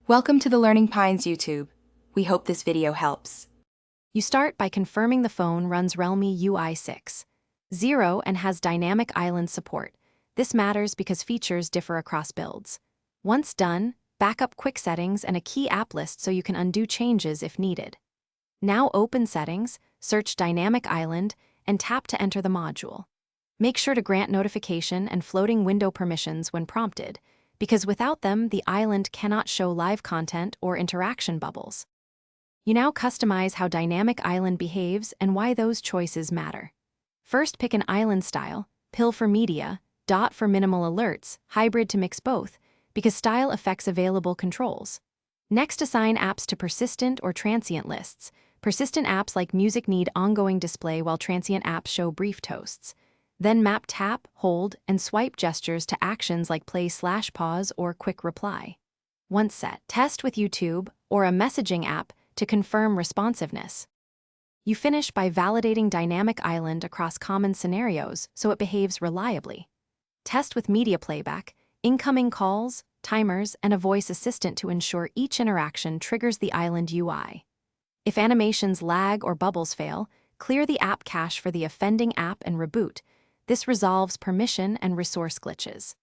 Welcome to the Learning Pines YouTube. We hope this video helps. You start by confirming the phone runs Realme UI6.0 and has dynamic island support. This matters because features differ across builds. Once done, back up quick settings and a key app list so you can undo changes if needed. Now open Settings, search Dynamic Island, and tap to enter the module. Make sure to grant notification and floating window permissions when prompted, because without them, the island cannot show live content or interaction bubbles. You now customize how Dynamic Island behaves and why those choices matter. First, pick an island style, pill for media, dot for minimal alerts, hybrid to mix both, because style affects available controls. Next, assign apps to persistent or transient lists. Persistent apps like music need ongoing display while transient apps show brief toasts. Then map tap, hold, and swipe gestures to actions like play/pause or quick reply. Once set, test with YouTube or a messaging app to confirm responsiveness. You finish by validating Dynamic Island across common scenarios so it behaves reliably. Test with media playback, incoming calls, timers, and a voice assistant to ensure each interaction triggers the island UI. If animations lag or bubbles fail, clear the app cache for the offending app and reboot. This resolves permission and resource glitches.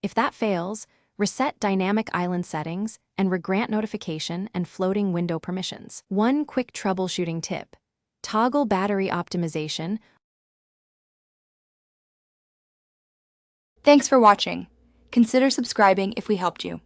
If that fails, reset Dynamic Island settings and regrant notification and floating window permissions. One quick troubleshooting tip: toggle battery optimization. Thanks for watching. Consider subscribing if we helped you.